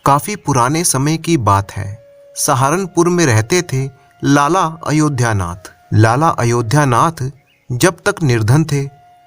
काफी पुराने समय की बात है। सहारनपुर में रहते थे लाला अयोध्यानाथ। लाला अयोध्यानाथ जब तक निर्धन थे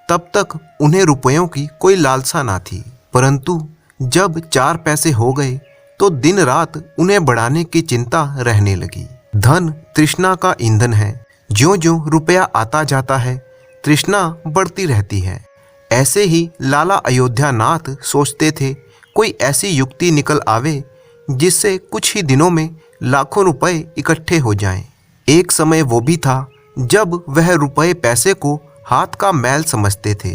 तब तक उन्हें रुपयों की कोई लालसा ना थी, परंतु जब 4 पैसे हो गए तो दिन रात उन्हें बढ़ाने की चिंता रहने लगी। धन तृष्णा का ईंधन है। ज्यों-ज्यों रुपया आता जाता है तृष्णा बढ़ती रहती है। ऐसे ही लाला अयोध्यानाथ सोचते थे कोई ऐसी युक्ति निकल आवे जिससे कुछ ही दिनों में लाखों रुपए इकट्ठे हो जाएं। एक समय वो भी था जब वह रुपए पैसे को हाथ का मैल समझते थे,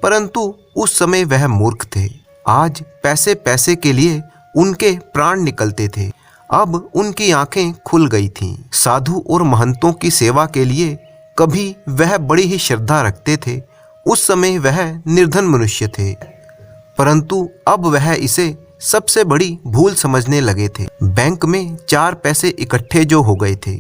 परंतु उस समय वह मूर्ख थे। आज पैसे पैसे के लिए उनके प्राण निकलते थे। अब उनकी आंखें खुल गई थीं। साधु और महंतों की सेवा के लिए कभी वह बड़ी ही श्रद्धा रखते थे। उस समय वह निर्धन मनुष्य थे, परंतु अब वह इसे सबसे बड़ी भूल समझने लगे थे। बैंक में 4 पैसे इकट्ठे जो हो गए थे,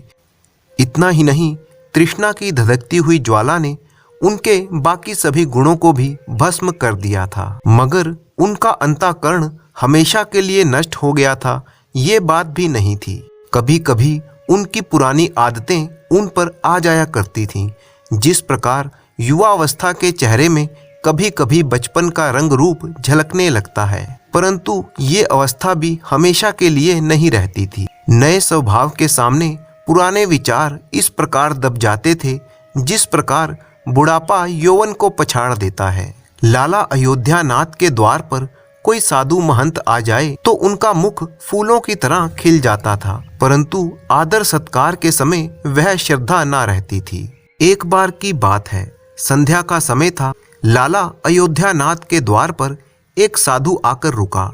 इतना ही नहीं, तृष्णा की धधकती हुई ज्वाला ने उनके बाकी सभी गुणों को भी भस्म कर दिया था। मगर उनका अंतःकरण हमेशा के लिए नष्ट हो गया था, ये बात भी नहीं थी। कभी कभी उनकी पुरानी आदतें उन पर आ जाया करती थीं। जिस प्रकार युवावस्था के चेहरे में कभी कभी बचपन का रंग रूप झलकने लगता है, परंतु ये अवस्था भी हमेशा के लिए नहीं रहती थी। नए स्वभाव के सामने पुराने विचार इस प्रकार दब जाते थे जिस प्रकार बुढ़ापा यौवन को पछाड़ देता है। लाला अयोध्यानाथ के द्वार पर कोई साधु महंत आ जाए तो उनका मुख फूलों की तरह खिल जाता था, परंतु आदर सत्कार के समय वह श्रद्धा ना रहती थी। एक बार की बात है, संध्या का समय था। लाला अयोध्यानाथ के द्वार पर एक साधु आकर रुका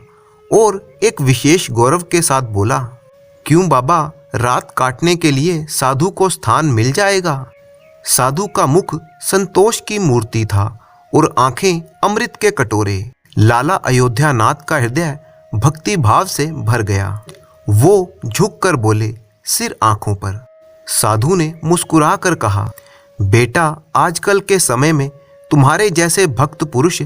और एक विशेष गौरव के साथ बोला, क्यों बाबा, रात काटने के लिए साधु को स्थान मिल जाएगा? साधु का मुख संतोष की मूर्ति था और आंखें अमृत के कटोरे। लाला अयोध्यानाथ का हृदय भक्ति भाव से भर गया। वो झुककर बोले, सिर आंखों पर। साधु ने मुस्कुरा कर कहा, बेटा, आजकल के समय में तुम्हारे जैसे भक्त पुरुष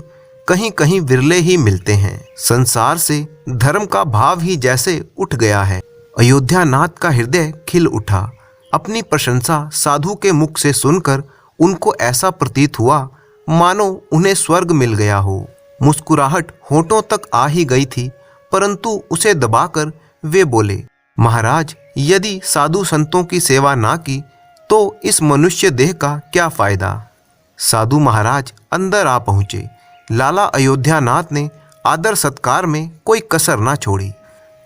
कहीं कहीं विरले ही मिलते हैं। संसार से धर्म का भाव ही जैसे उठ गया है। अयोध्यानाथ का हृदय खिल उठा। अपनी प्रशंसा साधु के मुख से सुनकर उनको ऐसा प्रतीत हुआ मानो उन्हें स्वर्ग मिल गया हो। मुस्कुराहट होठों तक आ ही गई थी, परंतु उसे दबाकर वे बोले, महाराज, यदि साधु संतों की सेवा ना की तो इस मनुष्य देह का क्या फायदा? साधु महाराज अंदर आ पहुंचे। लाला अयोध्यानाथ ने आदर सत्कार में कोई कसर ना छोड़ी।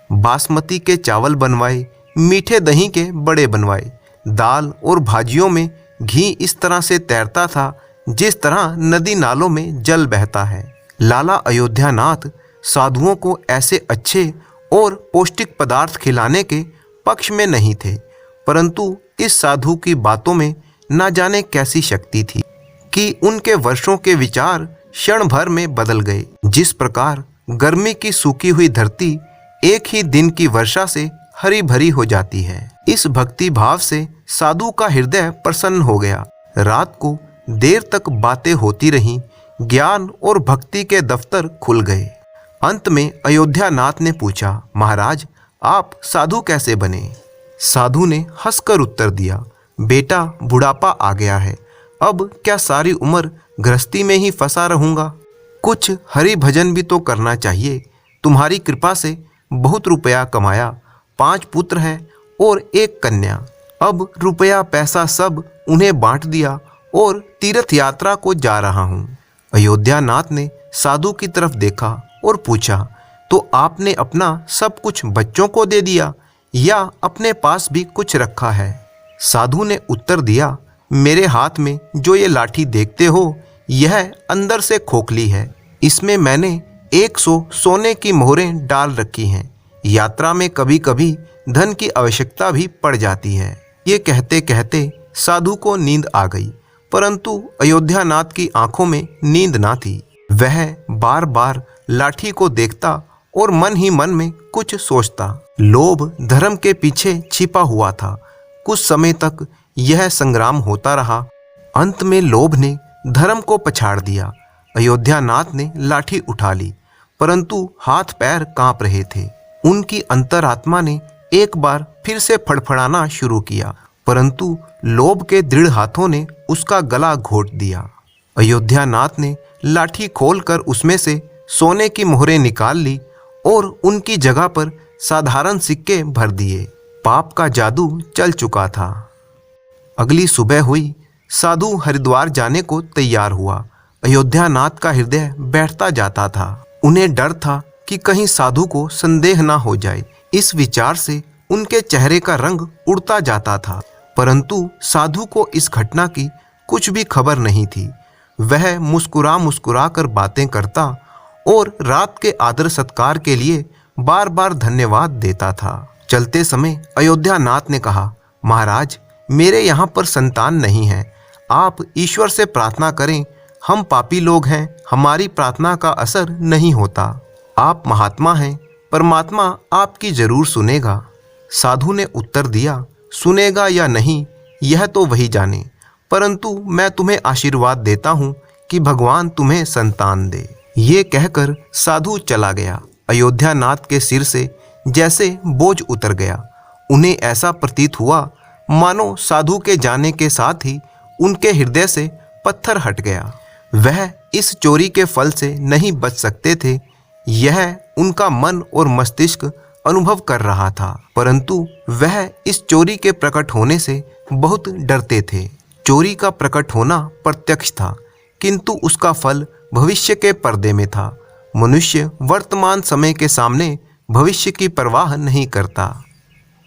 बासमती के चावल बनवाए, मीठे दही के बड़े बनवाए। दाल और भाजियों में घी इस तरह से तैरता था जिस तरह नदी नालों में जल बहता है। लाला अयोध्यानाथ साधुओं को ऐसे अच्छे और पौष्टिक पदार्थ खिलाने के पक्ष में नहीं थे, परंतु इस साधु की बातों में न जाने कैसी शक्ति थी कि उनके वर्षों के विचार क्षण भर में बदल गए। जिस प्रकार गर्मी की सूखी हुई धरती एक ही दिन की वर्षा से हरी भरी हो जाती है, इस भक्ति भाव से साधु का हृदय प्रसन्न हो गया। रात को देर तक बातें होती रहीं। ज्ञान और भक्ति के दफ्तर खुल गए। अंत में अयोध्यानाथ ने पूछा, महाराज, आप साधु कैसे बने? साधु ने हंसकर उत्तर दिया, बेटा, बुढ़ापा आ गया है, अब क्या सारी उम्र गृहस्थी में ही फंसा रहूंगा? कुछ हरि भजन भी तो करना चाहिए। तुम्हारी कृपा से बहुत रुपया कमाया, 5 पुत्र हैं और 1 कन्या। अब रुपया पैसा सब उन्हें बांट दिया और तीर्थ यात्रा को जा रहा हूँ। अयोध्यानाथ ने साधु की तरफ देखा और पूछा, तो आपने अपना सब कुछ बच्चों को दे दिया या अपने पास भी कुछ रखा है? साधु ने उत्तर दिया, मेरे हाथ में जो ये लाठी देखते हो, यह अंदर से खोखली है। इसमें मैंने 100 सोने की मोहरें डाल रखी हैं। यात्रा में कभी कभी धन की आवश्यकता भी पड़ जाती है। ये कहते कहते साधु को नींद आ गई, परंतु अयोध्यानाथ की आंखों में नींद ना थी। वह बार बार लाठी को देखता और मन ही मन में कुछ सोचता। लोभ धर्म के पीछे छिपा हुआ था। कुछ समय तक यह संग्राम होता रहा। अंत में लोभ ने धर्म को पछाड़ दिया। अयोध्यानाथ ने लाठी उठा ली, परंतु हाथ पैर कांप रहे थे। उनकी अंतरात्मा ने एक बार फिर से फड़फड़ाना शुरू किया, परंतु लोभ के दृढ़ हाथों ने उसका गला घोट दिया। अयोध्यानाथ ने लाठी खोलकर उसमें से सोने की मोहरें निकाल ली और उनकी जगह पर साधारण सिक्के भर दिए। पाप का जादू चल चुका था। अगली सुबह हुई, साधु हरिद्वार जाने को तैयार हुआ। अयोध्यानाथ का हृदय बैठता जाता था। उन्हें डर था कि कहीं साधु को संदेह ना हो जाए। इस विचार से उनके चेहरे का रंग उड़ता जाता था, परंतु साधु को इस घटना की कुछ भी खबर नहीं थी। वह मुस्कुरा मुस्कुरा कर बातें करता और रात के आदर सत्कार के लिए बार बार धन्यवाद देता था। चलते समय अयोध्यानाथ ने कहा, महाराज, मेरे यहाँ पर संतान नहीं है। आप ईश्वर से प्रार्थना करें। हम पापी लोग हैं, हमारी प्रार्थना का असर नहीं होता। आप महात्मा हैं, परमात्मा आपकी जरूर सुनेगा। साधु ने उत्तर दिया, सुनेगा या नहीं यह तो वही जाने, परंतु मैं तुम्हें आशीर्वाद देता हूँ कि भगवान तुम्हें संतान दे। ये कहकर साधु चला गया। अयोध्यानाथ के सिर से जैसे बोझ उतर गया। उन्हें ऐसा प्रतीत हुआ मानो साधु के जाने के साथ ही उनके हृदय से पत्थर हट गया। वह इस चोरी के फल से नहीं बच सकते थे, यह उनका मन और मस्तिष्क अनुभव कर रहा था, परंतु वह इस चोरी के प्रकट होने से बहुत डरते थे। चोरी का प्रकट होना प्रत्यक्ष था, किंतु उसका फल भविष्य के पर्दे में था। मनुष्य वर्तमान समय के सामने भविष्य की परवाह नहीं करता।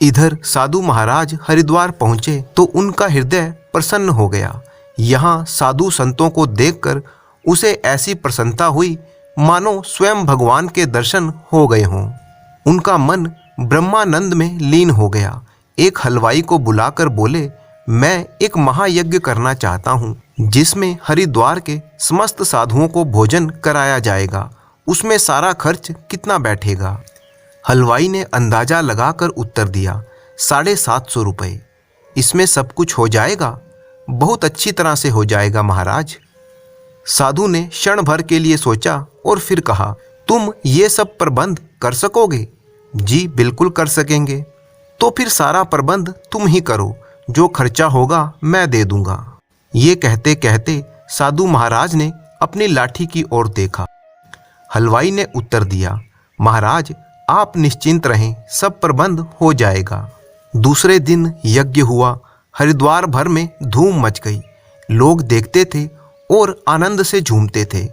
इधर साधु महाराज हरिद्वार पहुंचे तो उनका हृदय प्रसन्न हो गया। यहाँ साधु संतों को देखकर उसे ऐसी प्रसन्नता हुई मानो स्वयं भगवान के दर्शन हो गए हों। उनका मन ब्रह्मानंद में लीन हो गया। एक हलवाई को बुलाकर बोले, मैं एक महायज्ञ करना चाहता हूँ, जिसमें हरिद्वार के समस्त साधुओं को भोजन कराया जाएगा। उसमें सारा खर्च कितना बैठेगा? हलवाई ने अंदाजा लगाकर उत्तर दिया, 750 रुपये। इसमें सब कुछ हो जाएगा? बहुत अच्छी तरह से हो जाएगा महाराज। साधु ने क्षण भर के लिए सोचा और फिर कहा, तुम ये सब प्रबंध कर सकोगे? जी बिल्कुल कर सकेंगे। तो फिर सारा प्रबंध तुम ही करो, जो खर्चा होगा मैं दे दूंगा। ये कहते कहते साधु महाराज ने अपनी लाठी की ओर देखा। हलवाई ने उत्तर दिया, महाराज आप निश्चिंत रहें, सब प्रबंध हो जाएगा। दूसरे दिन यज्ञ हुआ। हरिद्वार भर में धूम मच गई। लोग देखते थे और आनंद से झूमते थे।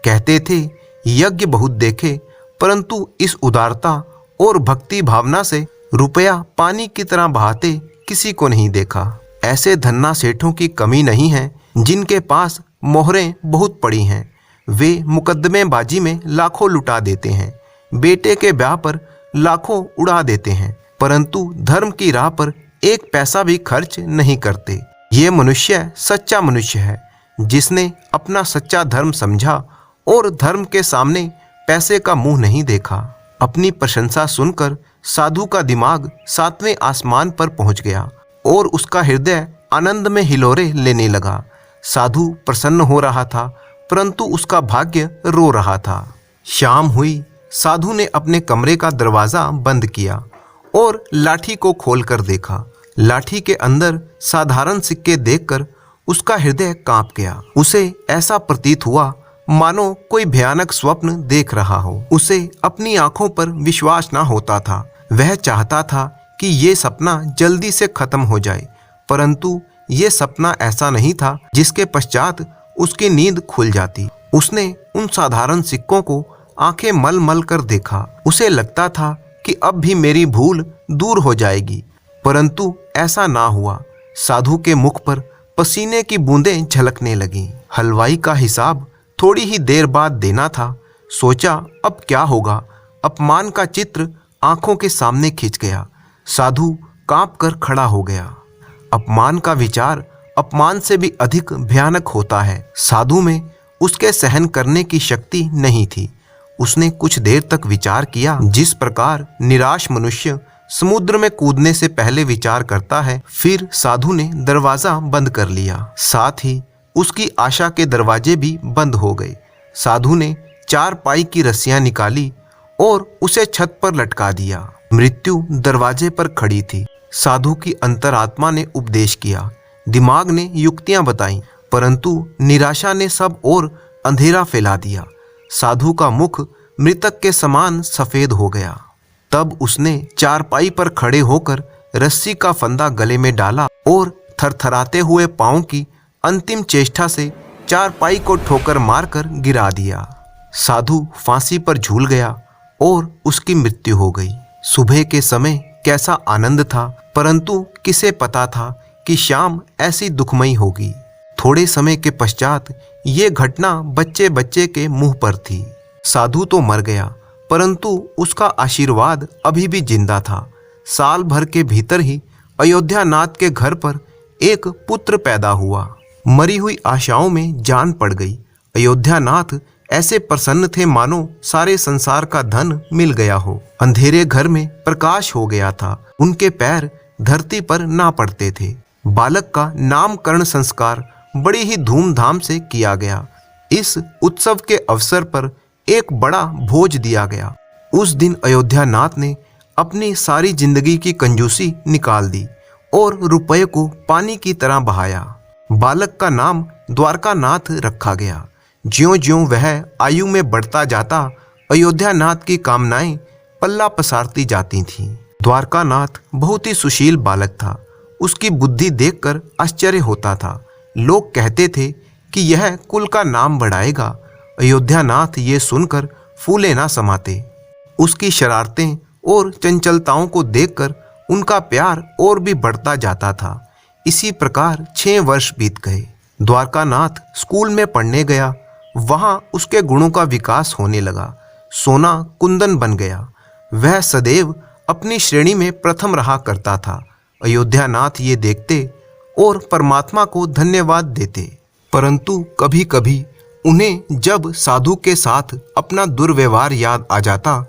कहते थे, यज्ञ बहुत देखे, परंतु इस उदारता और भक्ति भावना से रुपया पानी की तरह बहाते किसी को नहीं देखा। ऐसे धन्ना सेठों की कमी नहीं है जिनके पास मोहरें बहुत पड़ी हैं। वे मुकद्दमेबाजी में लाखों लुटा देते हैं, बेटे के ब्याह पर लाखों उड़ा देते हैं, परंतु धर्म की राह पर एक पैसा भी खर्च नहीं करते। ये मनुष्य सच्चा मनुष्य है, जिसने अपना सच्चा धर्म समझा और धर्म के सामने पैसे का मुंह नहीं देखा। अपनी प्रशंसा सुनकर साधु का दिमाग 7वें आसमान पर पहुंच गया और उसका हृदय आनंद में हिलोरे लेने लगा। साधु प्रसन्न हो रहा था, परंतु उसका भाग्य रो रहा था। शाम हुई। साधु ने अपने कमरे का दरवाजा बंद किया और लाठी को खोलकर देखा। लाठी के अंदर साधारण सिक्के देखकर उसका हृदय कांप गया। उसे ऐसा प्रतीत हुआ मानो कोई भयानक स्वप्न देख रहा हो। उसे अपनी आंखों पर विश्वास ना होता था। वह चाहता था कि ये सपना जल्दी से खत्म हो जाए, परंतु ये सपना ऐसा नहीं था जिसके पश्चात उसकी नींद खुल जाती। उसने उन साधारण सिक्कों को आंखें मल मल कर देखा। उसे लगता था कि अब भी मेरी भूल दूर हो जाएगी, परंतु ऐसा ना हुआ। साधु के मुख पर पसीने की बूंदें झलकने लगीं। हलवाई का हिसाब थोड़ी ही देर बाद देना था। सोचा अब क्या होगा। अपमान का चित्र आंखों के सामने खिंच गया। साधु कांप कर खड़ा हो गया। अपमान का विचार अपमान से भी अधिक भयानक होता है। साधु में उसके सहन करने की शक्ति नहीं थी। उसने कुछ देर तक विचार किया, जिस प्रकार निराश मनुष्य समुद्र में कूदने से पहले विचार करता है। फिर साधु ने दरवाजा बंद कर लिया। साथ ही उसकी आशा के दरवाजे भी बंद हो गए। साधु ने 4 पाई की रस्सियां निकाली और उसे छत पर लटका दिया। मृत्यु दरवाजे पर खड़ी थी। साधु की अंतरात्मा ने उपदेश किया, दिमाग ने युक्तियां बताई, परंतु निराशा ने सब और अंधेरा फैला दिया। साधु का मुख मृतक के समान सफेद हो गया। तब उसने चारपाई पर खड़े होकर रस्सी का फंदा गले में डाला और थरथराते हुए पांव की अंतिम चेष्टा से चारपाई को ठोकर मारकर गिरा दिया। साधु फांसी पर झूल गया और उसकी मृत्यु हो गई। सुबह के समय कैसा आनंद था, परंतु किसे पता था कि शाम ऐसी दुखमयी होगी। थोड़े समय के पश्चात ये घटना बच्चे बच्चे के मुंह पर थी। साधु तो मर गया, परंतु उसका आशीर्वाद अभी भी जिंदा था। साल भर के भीतर ही अयोध्यानाथ के घर पर एक पुत्र पैदा हुआ। मरी हुई आशाओं में जान पड़ गई। अयोध्यानाथ ऐसे प्रसन्न थे मानो सारे संसार का धन मिल गया हो। अंधेरे घर में प्रकाश हो गया था। उनके पैर धरती पर ना पड़ते थे। बालक का नामकरण संस्कार बड़ी ही धूमधाम से किया गया। इस उत्सव के अवसर पर एक बड़ा भोज दिया गया। उस दिन अयोध्यानाथ ने अपनी सारी जिंदगी की कंजूसी निकाल दी और रुपए को पानी की तरह बहाया। बालक का नाम द्वारकानाथ रखा गया। ज्यों-ज्यों वह आयु में बढ़ता जाता, अयोध्यानाथ की कामनाएं पल्ला पसारती जाती थीं। द्वारकानाथ बहुत ही सुशील बालक था। उसकी बुद्धि देखकर आश्चर्य होता था। लोग कहते थे कि यह कुल का नाम बढ़ाएगा। अयोध्यानाथ ये सुनकर फूले ना समाते। उसकी शरारतें और चंचलताओं को देखकर उनका प्यार और भी बढ़ता जाता था। इसी प्रकार 6 वर्ष बीत गए। द्वारकानाथ स्कूल में पढ़ने गया। वहां उसके गुणों का विकास होने लगा। सोना कुंदन बन गया। वह सदैव अपनी श्रेणी में प्रथम रहा करता था। अयोध्यानाथ ये देखते और परमात्मा को धन्यवाद देते, परंतु कभी कभी उन्हें जब साधु के साथ अपना दुर्व्यवहार याद आ जाता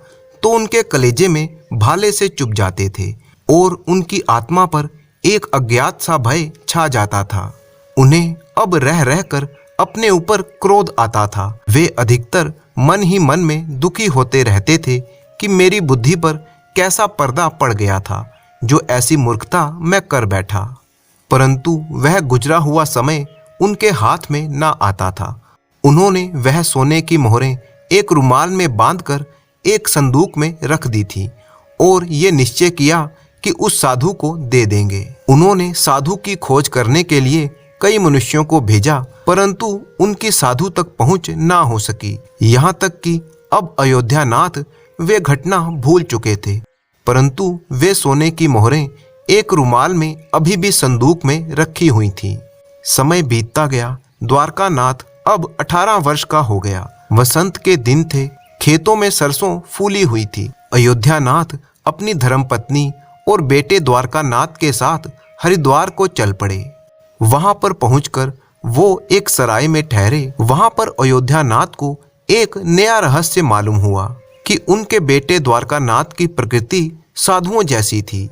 तो उनके कलेजे में भाले से चुभ जाते थे और उनकी आत्मा पर एक अज्ञात सा भय छा जाता था। उन्हें अब रह रहकर अपने ऊपर क्रोध आता था। वे अधिकतर मन ही मन में दुखी होते रहते थे कि मेरी बुद्धि पर कैसा पर्दा पड़ गया था जो ऐसी मूर्खता मैं कर बैठा। परंतु वह गुजरा हुआ समय उनके हाथ में ना आता था। उन्होंने वह सोने की मोहरें एक रुमाल में बांधकर एक संदूक में रख दी थी और ये निश्चय किया कि उस साधु को दे देंगे। उन्होंने साधु की खोज करने के लिए कई मनुष्यों को भेजा, परंतु उनकी साधु तक पहुंच ना हो सकी। यहाँ तक कि अब अयोध्यानाथ वे घटना भूल चुके थे, परंतु वे सोने की मोहरें एक रुमाल में अभी भी संदूक में रखी हुई थीं। समय बीतता गया। द्वारकानाथ अब 18 वर्ष का हो गया। वसंत के दिन थे। खेतों में सरसों फूली हुई थी। अयोध्यानाथ अपनी धर्मपत्नी और बेटे द्वारकानाथ के साथ हरिद्वार को चल पड़े। वहां पर पहुंचकर वो एक सराय में ठहरे। वहां पर अयोध्यानाथ को एक नया रहस्य मालूम हुआ कि उनके बेटे द्वारकानाथ की प्रकृति साधुओं जैसी थी।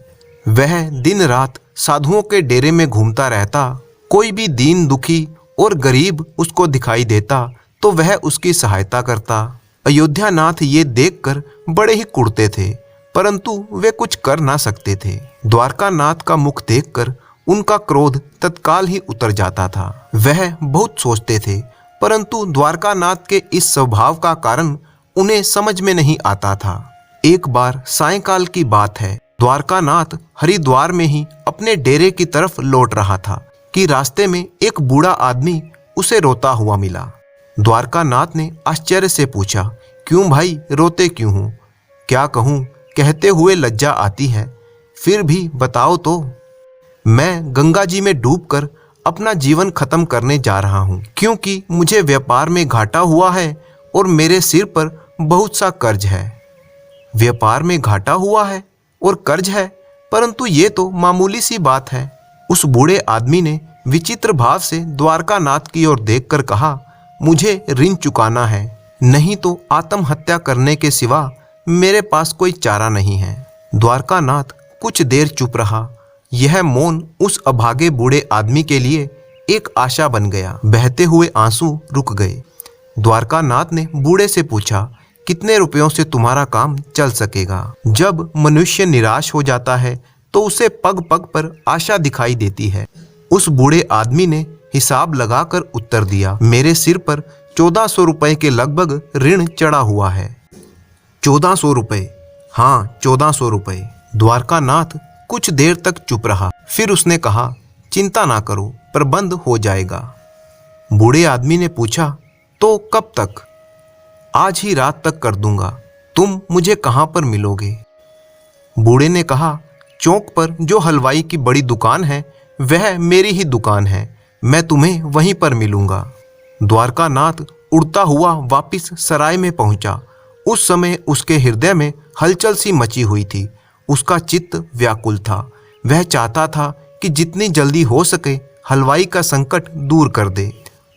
वह दिन रात साधुओं के डेरे में घूमता रहता। कोई भी दीन दुखी और गरीब उसको दिखाई देता तो वह उसकी सहायता करता। अयोध्यानाथ ये देखकर बड़े ही कुढ़ते थे, परंतु वे कुछ कर ना सकते थे। द्वारकानाथ का मुख देखकर उनका क्रोध तत्काल ही उतर जाता था। वह बहुत सोचते थे, परंतु द्वारकानाथ के इस स्वभाव का कारण उन्हें समझ में नहीं आता था। एक बार सायंकाल की बात है। द्वारकानाथ हरिद्वार में ही अपने डेरे की तरफ लौट रहा था कि रास्ते में एक बूढ़ा आदमी उसे रोता हुआ मिला। द्वारकानाथ ने आश्चर्य से पूछा, क्यों भाई, रोते क्यों हो? क्या कहूँ, कहते हुए लज्जा आती है। फिर भी बताओ तो। मैं गंगा जी में डूबकर अपना जीवन खत्म करने जा रहा हूँ, क्योंकि मुझे व्यापार में घाटा हुआ है और मेरे सिर पर बहुत सा कर्ज है। व्यापार में घाटा हुआ है और कर्ज है, परंतु ये तो मामूली सी बात है। उस बूढ़े आदमी ने विचित्र भाव से द्वारकानाथ की ओर देखकर कहा, मुझे ऋण चुकाना है, नहीं तो आत्महत्या करने के सिवा मेरे पास कोई चारा नहीं है। द्वारकानाथ कुछ देर चुप रहा। यह मौन उस अभागे बूढ़े आदमी के लिए एक आशा बन गया। बहते हुए आंसू रुक गए। द्वारकानाथ ने बूढ़े से पूछा, कितने रुपयों से तुम्हारा काम चल सकेगा। जब मनुष्य निराश हो जाता है तो उसे पग पग पर आशा दिखाई देती है। उस बूढ़े आदमी ने हिसाब लगाकर उत्तर दिया, मेरे सिर पर 1400 रुपए के लगभग ऋण चढ़ा हुआ है। 1400 रुपए? हाँ, 1400 रुपए। द्वारकानाथ कुछ देर तक चुप रहा, फिर उसने कहा, चिंता ना करो, प्रबंध हो जाएगा। बूढ़े आदमी ने पूछा, तो कब तक? आज ही रात तक कर दूंगा। तुम मुझे कहाँ पर मिलोगे? बूढ़े ने कहा, चौक पर जो हलवाई की बड़ी दुकान है वह मेरी ही दुकान है, मैं तुम्हें वहीं पर मिलूंगा। द्वारकानाथ उड़ता हुआ वापिस सराय में पहुंचा। उस समय उसके हृदय में हलचल सी मची हुई थी। उसका चित्त व्याकुल था। वह चाहता था कि जितनी जल्दी हो सके हलवाई का संकट दूर कर दे।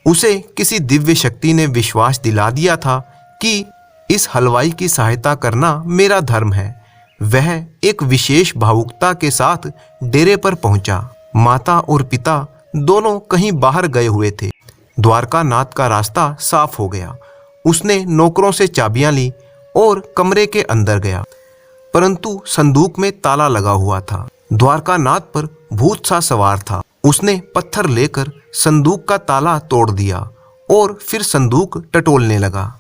उसे किसी दिव्य शक्ति ने विश्वास दिला दिया था कि इस हलवाई की सहायता करना मेरा धर्म है। वह एक विशेष भावुकता के साथ डेरे पर पहुंचा। माता और पिता दोनों कहीं बाहर गए हुए थे। द्वारकानाथ का रास्ता साफ हो गया। उसने नौकरों से चाबियां ली और कमरे के अंदर गया, परंतु संदूक में ताला लगा हुआ था। द्वारकानाथ पर भूत सा सवार था। उसने पत्थर लेकर संदूक का ताला तोड़ दिया और फिर संदूक टटोलने लगा।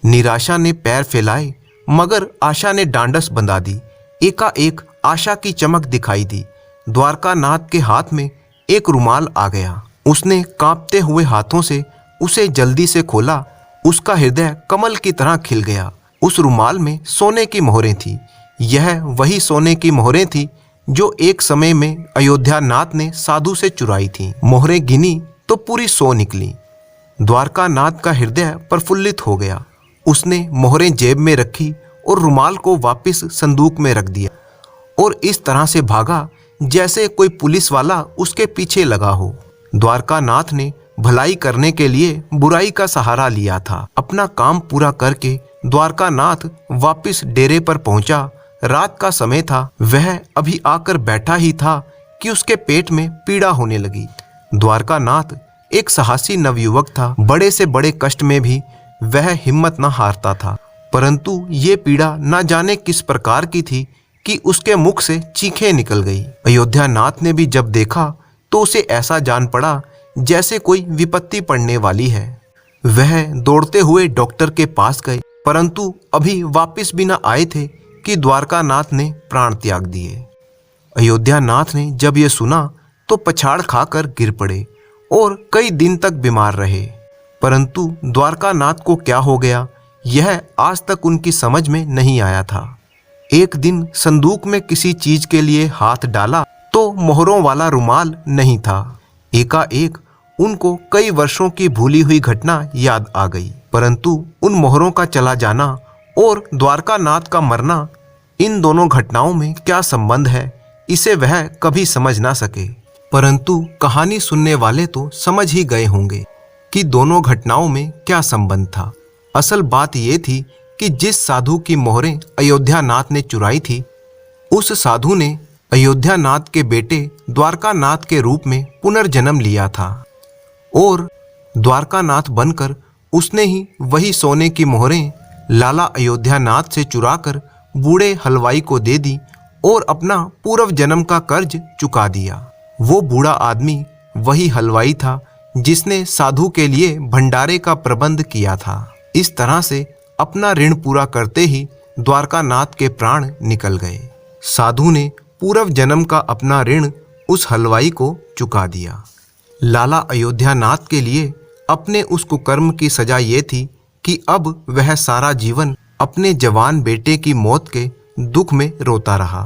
निराशा ने पैर फैलाए मगर आशा ने डांडस बंधा दी। एकाएक आशा की चमक दिखाई दी। द्वारकानाथ के हाथ में एक रुमाल आ गया। उसने कांपते हुए हाथों से उसे जल्दी से खोला। उसका हृदय कमल की तरह खिल गया। उस रुमाल में सोने की मोहरें थी। यह वही सोने की मोहरें थी जो एक समय में अयोध्यानाथ ने साधु से चुराई थी। मोहरें गिनी तो पूरी 100 निकली। द्वारकानाथ का हृदय प्रफुल्लित हो गया। उसने मोहरें जेब में रखी और रुमाल को वापस संदूक में रख दिया और इस तरह से भागा जैसे कोई पुलिस वाला उसके पीछे लगा हो। द्वारकानाथ ने भलाई करने के लिए बुराई का सहारा लिया था। अपना काम पूरा करके द्वारकानाथ वापस डेरे पर पहुंचा। रात का समय था। वह अभी आकर बैठा ही था कि उसके पेट में पीड़ा होने लगी। द्वारकानाथ एक साहसी नवयुवक था। बड़े से बड़े कष्ट में भी वह हिम्मत न हारता था, परंतु ये पीड़ा न जाने किस प्रकार की थी कि उसके मुख से चीखें निकल गई। अयोध्यानाथ ने भी जब देखा तो उसे ऐसा जान पड़ा जैसे कोई विपत्ति पड़ने वाली है। वह दौड़ते हुए डॉक्टर के पास गए, परंतु अभी वापस भी न आए थे कि द्वारकानाथ ने प्राण त्याग दिए। अयोध्यानाथ ने जब ये सुना तो पछाड़ खाकर गिर पड़े और कई दिन तक बीमार रहे। परंतु द्वारकानाथ को क्या हो गया यह आज तक उनकी समझ में नहीं आया था। एक दिन संदूक में किसी चीज के लिए हाथ डाला तो मोहरों वाला रुमाल नहीं था। एकाएक उनको कई वर्षों की भूली हुई घटना याद आ गई, परंतु उन मोहरों का चला जाना और द्वारकानाथ का मरना, इन दोनों घटनाओं में क्या संबंध है इसे वह कभी समझ ना सके। परंतु कहानी सुनने वाले तो समझ ही गए होंगे कि दोनों घटनाओं में क्या संबंध था। असल बात यह थी कि जिस साधु की मोहरें अयोध्यानाथ ने चुराई थी, उस साधु ने अयोध्यानाथ के बेटे द्वारकानाथ के रूप में पुनर्जन्म लिया था और द्वारकानाथ बनकर उसने ही वही सोने की मोहरें लाला अयोध्यानाथ से चुराकर बूढ़े हलवाई को दे दी और अपना पूर्व जन्म का कर्ज चुका दिया। वो बूढ़ा आदमी वही हलवाई था जिसने साधु के लिए भंडारे का प्रबंध किया था। इस तरह से अपना ऋण पूरा करते ही द्वारकानाथ के प्राण निकल गए। साधु ने पूर्व जन्म का अपना ऋण उस हलवाई को चुका दिया। लाला अयोध्यानाथ के लिए अपने उस कुकर्म की सजा ये थी कि अब वह सारा जीवन अपने जवान बेटे की मौत के दुख में रोता रहा।